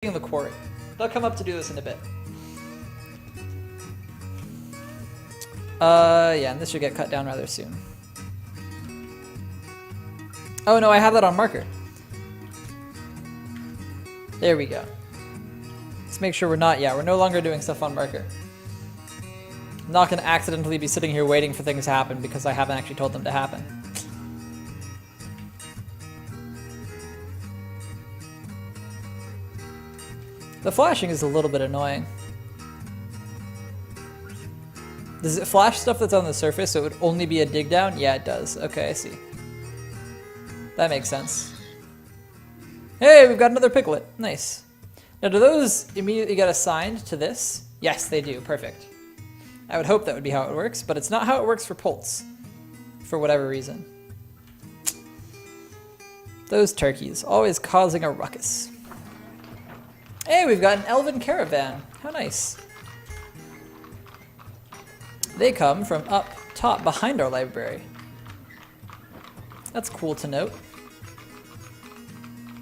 in the quarry. They'll come up to do this in a bit. Yeah, and this should get cut down rather soon. Oh no, I have that on marker. There we go. Let's make sure we're no longer doing stuff on marker. I'm not going to accidentally be sitting here waiting for things to happen because I haven't actually told them to happen. The flashing is a little bit annoying. Does it flash stuff that's on the surface so it would only be a dig down? Yeah, it does. Okay, I see. That makes sense. Hey, we've got another piglet. Nice. Now, do those immediately get assigned to this? Yes, they do. Perfect. I would hope that would be how it works, but it's not how it works for Polts, for whatever reason. Those turkeys, always causing a ruckus. Hey, we've got an elven caravan. How nice. They come from up top behind our library. That's cool to note.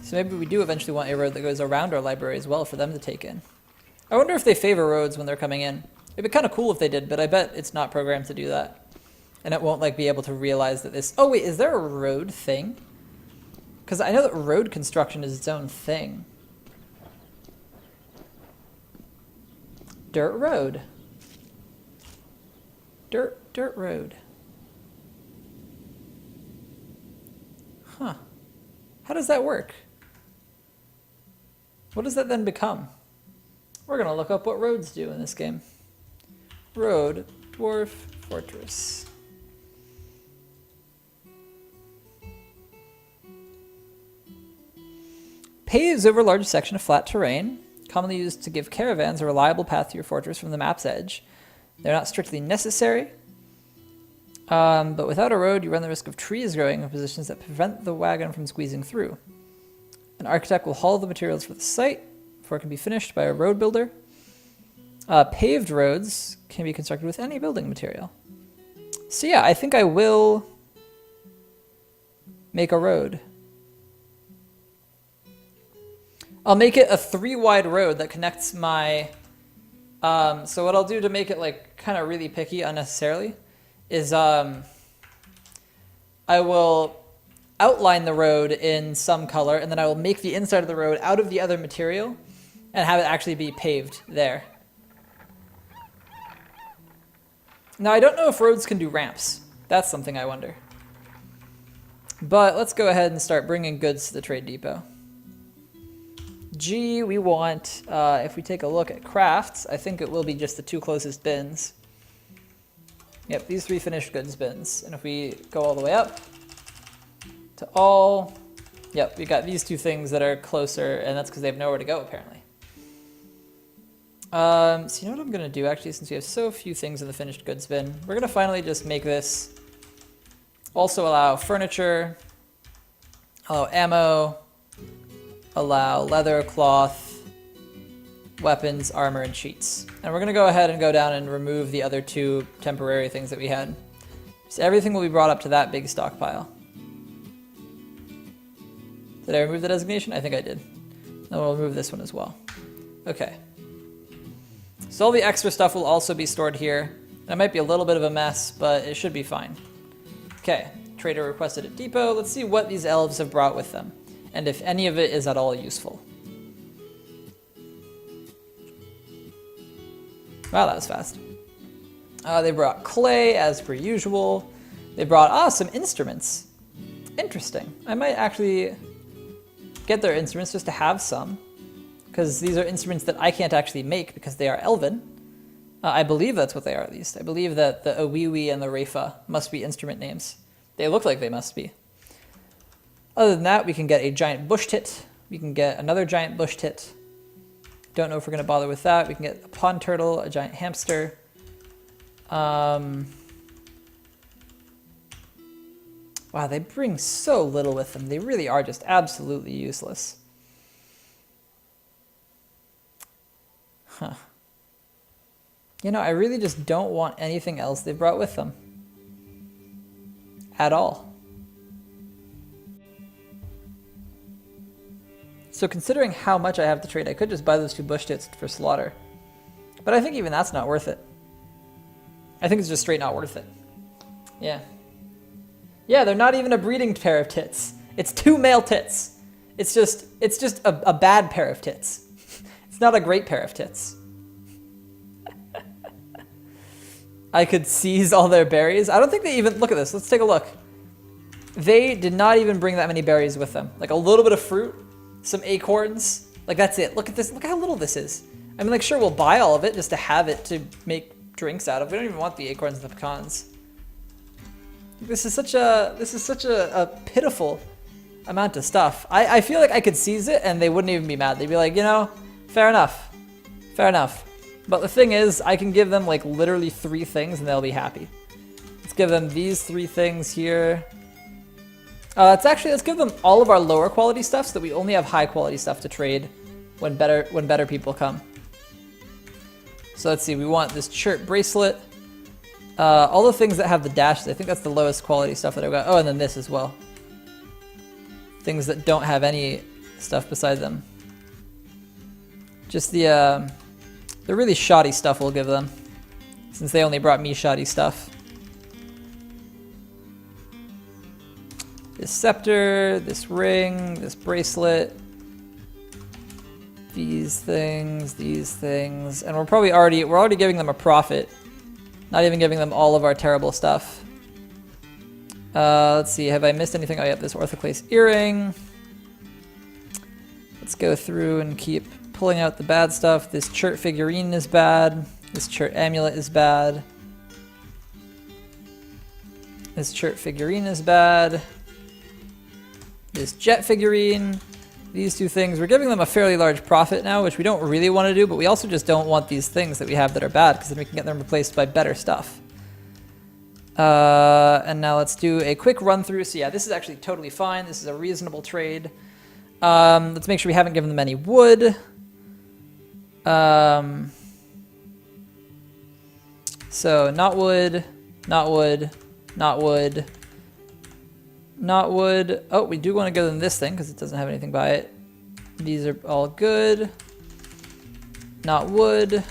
So maybe we do eventually want a road that goes around our library as well for them to take in. I wonder if they favor roads when they're coming in. It'd be kind of cool if they did, but I bet it's not programmed to do that. And it won't like be able to realize that this... Oh wait, is there a road thing? Because I know that road construction is its own thing. Dirt road. Dirt road. Huh. How does that work? What does that then become? We're going to look up what roads do in this game. Road, Dwarf, Fortress. Paves over a large section of flat terrain, commonly used to give caravans a reliable path to your fortress from the map's edge. They're not strictly necessary, but without a road, you run the risk of trees growing in positions that prevent the wagon from squeezing through. An architect will haul the materials for the site before it can be finished by a road builder. Paved roads can be constructed with any building material. So yeah, I think I will make a road. I'll make it a 3-wide road that connects my... so what I'll do to make it like kind of really picky unnecessarily is I will outline the road in some color, and then I will make the inside of the road out of the other material and have it actually be paved there. Now, I don't know if roads can do ramps. That's something I wonder. But let's go ahead and start bringing goods to the trade depot. G, we want, if we take a look at crafts, I think it will be just the 2 closest bins. Yep, these 3 finished goods bins. And if we go all the way up to all, yep, we got these 2 things that are closer, and that's because they have nowhere to go, apparently. So you know what I'm going to do, actually, since we have so few things in the finished goods bin? We're going to finally just make this also allow furniture, allow ammo, allow leather, cloth, weapons, armor, and sheets. And we're going to go ahead and go down and remove the other 2 temporary things that we had. So everything will be brought up to that big stockpile. Did I remove the designation? I think I did. And we'll remove this one as well. Okay. So all the extra stuff will also be stored here. That might be a little bit of a mess, but it should be fine. Okay, trader requested a depot. Let's see what these elves have brought with them, and if any of it is at all useful. Wow, that was fast. They brought clay, as per usual. They brought, some instruments. Interesting. I might actually get their instruments just to have some, because these are instruments that I can't actually make because they are elven. I believe that's what they are, at least. I believe that the Awiwi and the Refa must be instrument names. They look like they must be. Other than that, we can get a giant bush tit. We can get another giant bush tit. Don't know if we're going to bother with that. We can get a pond turtle, a giant hamster. Wow, they bring so little with them. They really are just absolutely useless. Huh. You know, I really just don't want anything else they brought with them. At all. So considering how much I have to trade, I could just buy those 2 bush tits for slaughter. But I think even that's not worth it. I think it's just straight not worth it. Yeah. Yeah, they're not even a breeding pair of tits. It's 2 male tits. It's just a bad pair of tits. It's not a great pair of tits. I could seize all their berries. I don't think they even, look at this, let's take a look. They did not even bring that many berries with them. Like a little bit of fruit, some acorns, like that's it. Look at this, look how little this is. I mean, like sure, we'll buy all of it just to have it to make drinks out of. We don't even want the acorns and the pecans. This is such a pitiful amount of stuff. I feel like I could seize it and they wouldn't even be mad. They'd be like, you know, fair enough. Fair enough. But the thing is, I can give them like literally 3 things and they'll be happy. Let's give them these 3 things here. Let's give them all of our lower quality stuff so that we only have high quality stuff to trade when better people come. So let's see, we want this shirt bracelet. All the things that have the dashes, I think that's the lowest quality stuff that I've got. Oh, and then this as well. Things that don't have any stuff beside them. Just the really shoddy stuff we'll give them, since they only brought me shoddy stuff. This scepter, this ring, this bracelet, these things, and we're already giving them a profit. Not even giving them all of our terrible stuff. Let's see, have I missed anything? Oh yeah, this orthoclase earring. Let's go through and keep pulling out the bad stuff. This chert figurine is bad. This chert amulet is bad. This chert figurine is bad. This jet figurine. These 2 things, we're giving them a fairly large profit now, which we don't really want to do, but we also just don't want these things that we have that are bad, because then we can get them replaced by better stuff. And now let's do a quick run through. So yeah, this is actually totally fine. This is a reasonable trade. Let's make sure we haven't given them any wood. So not wood, not wood, not wood, not wood. Oh, we do want to give them this thing because it doesn't have anything by it. These are all good. Not wood.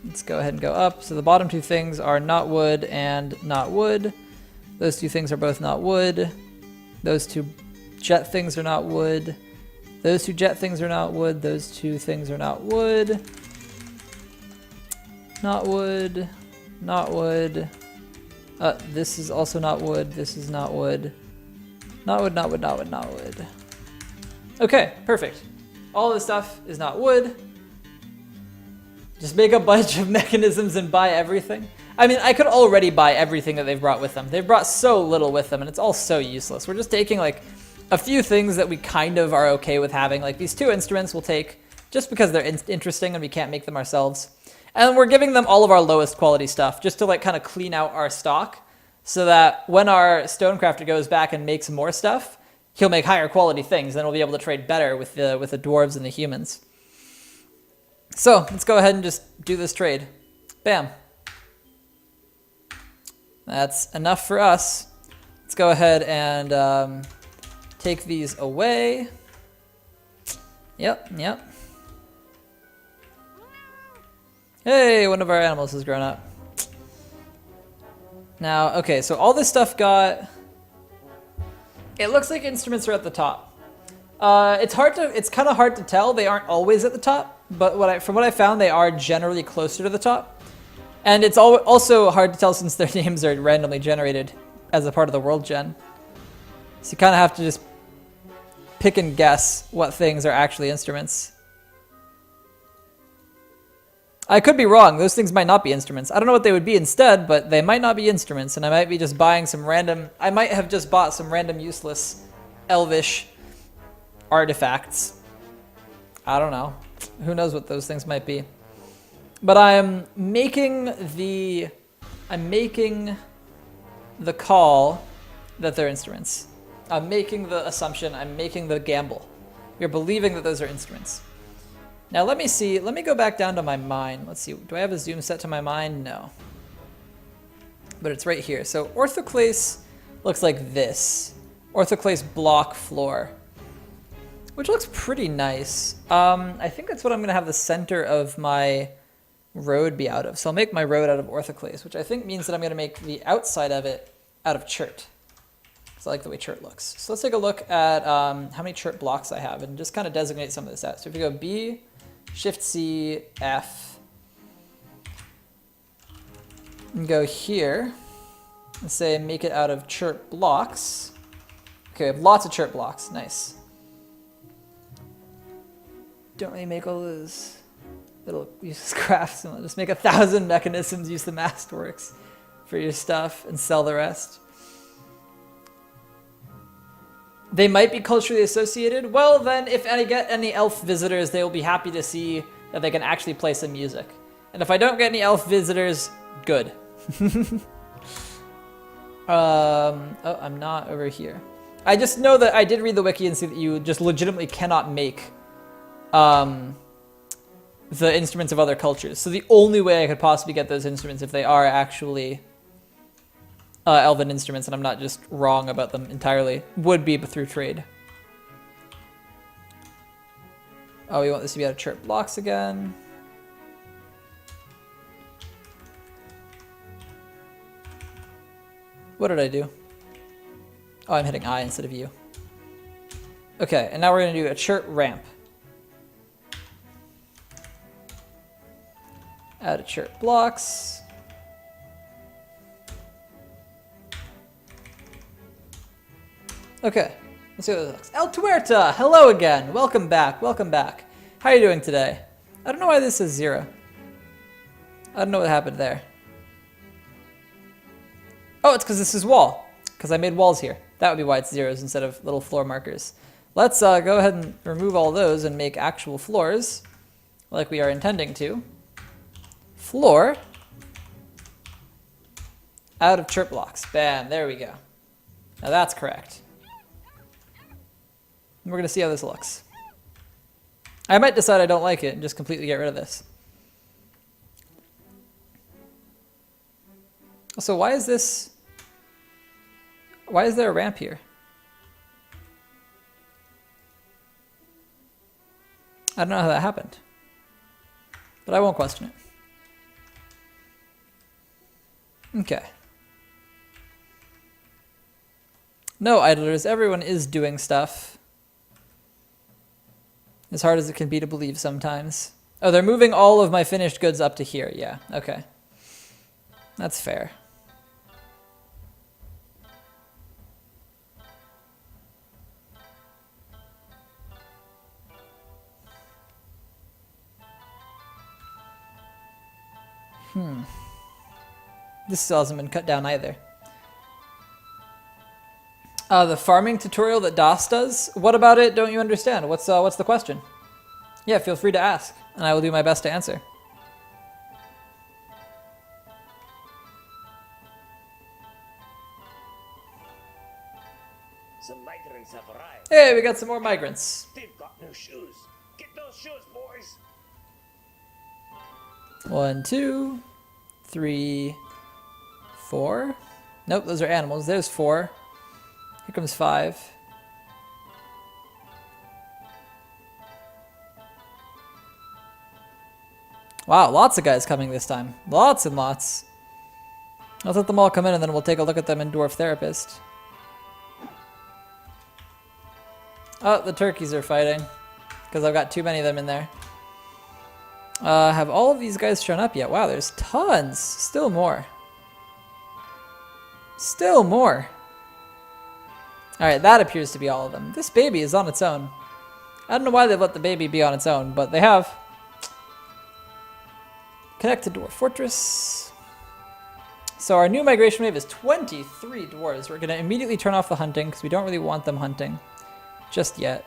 Let's go ahead and go up. So the bottom 2 things are not wood and not wood. Those 2 things are both not wood. Those 2 jet things are not wood. Those 2 jet things are not wood. Those 2 things are not wood. Not wood. Not wood. This is also not wood. This is not wood. Not wood, not wood, not wood, not wood. Okay, perfect. All this stuff is not wood. Just make a bunch of mechanisms and buy everything. I mean, I could already buy everything that they've brought with them. They've brought so little with them, and it's all so useless. We're just taking, like, a few things that we kind of are okay with having. Like, these 2 instruments we'll take just because they're interesting and we can't make them ourselves. And we're giving them all of our lowest quality stuff just to, like, kind of clean out our stock so that when our stonecrafter goes back and makes more stuff, he'll make higher quality things. Then we'll be able to trade better with the dwarves and the humans. So let's go ahead and just do this trade. Bam. That's enough for us. Let's go ahead and take these away. Yep. Hey, one of our animals has grown up. Now, okay, so all this stuff got... It looks like instruments are at the top. It's kind of hard to tell. They aren't always at the top, but from what I found, they are generally closer to the top. And it's also hard to tell since their names are randomly generated as a part of the world gen. So you kind of have to just pick and guess what things are actually instruments. I could be wrong. Those things might not be instruments. I don't know what they would be instead, but they might not be instruments, and I might be just buying some random... I might have just bought some random useless elvish artifacts. I don't know. Who knows what those things might be. But I'm making the call that they're instruments. I'm making the assumption, I'm making the gamble. We're believing that those are instruments. Now let me see, let me go back down to my mine. Let's see, do I have a zoom set to my mine? No. But it's right here. So orthoclase looks like this. Orthoclase block floor. which looks pretty nice. I think that's what I'm going to have the center of my road be out of. So I'll make my road out of orthoclase, which I think means that I'm going to make the outside of it out of chert. So I like the way chert looks. So let's take a look at how many chert blocks I have and just kind of designate some of this out. So if you go B, Shift C, F, and go here and say make it out of chert blocks. Okay, we have lots of chert blocks. Nice. Don't really make all those little useless crafts. Just make 1,000 mechanisms, use the masterworks for your stuff, and sell the rest. They might be culturally associated. Well, then, if I get any elf visitors, they will be happy to see that they can actually play some music. And if I don't get any elf visitors, good. Oh, I'm not over here. I just know that I did read the wiki and see that you just legitimately cannot make the instruments of other cultures. So the only way I could possibly get those instruments, if they are actually elven instruments, and I'm not just wrong about them entirely, would be through trade. Oh, we want this to be out of chert blocks again. What did I do? Oh, I'm hitting I instead of U. Okay, and now we're going to do a chert ramp. Add a chert blocks. Okay, let's see what this looks. El Tuerta, hello again. Welcome back, welcome back. How are you doing today? I don't know why this is 0. I don't know what happened there. Oh, it's because this is wall. Because I made walls here. That would be why it's 0s instead of little floor markers. Let's go ahead and remove all those and make actual floors, like we are intending to. Floor out of chert blocks. Bam, there we go. Now that's correct. And we're going to see how this looks. I might decide I don't like it and just completely get rid of this. So why is this... Why is there a ramp here? I don't know how that happened. But I won't question it. Okay. No, idlers, everyone is doing stuff. As hard as it can be to believe sometimes. Oh, they're moving all of my finished goods up to here. Yeah, okay. That's fair. This still hasn't been cut down either. The farming tutorial that Das does? What about it don't you understand? What's the question? Yeah, feel free to ask, and I will do my best to answer. Some migrants have arrived. Hey, we got some more migrants. They've got new shoes. Get those shoes, boys. 1, 2, 3, 4. Nope, those are animals. There's 4. Here comes 5. Wow, lots of guys coming this time. Lots and lots. Let's let them all come in and then we'll take a look at them in Dwarf Therapist. Oh, the turkeys are fighting. Because I've got too many of them in there. Have all of these guys shown up yet? Wow, there's tons. Still more. Still more. Alright, that appears to be all of them. This baby is on its own. I don't know why they've let the baby be on its own, but they have. Connect to Dwarf Fortress. So our new migration wave is 23 dwarves. We're going to immediately turn off the hunting because we don't really want them hunting just yet.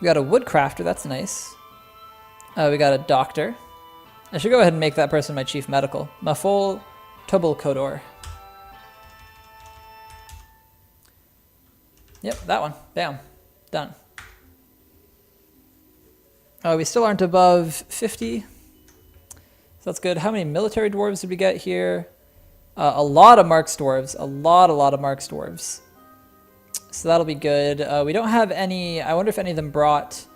We got a woodcrafter, that's nice. We got a doctor. I should go ahead and make that person my chief medical. Mafol Tobelkodor. Yep, that one. Bam. Done. We still aren't above 50. So that's good. How many military dwarves did we get here? A lot of Marks dwarves. A lot of Marks dwarves. So that'll be good. We don't have any, I wonder if any of them brought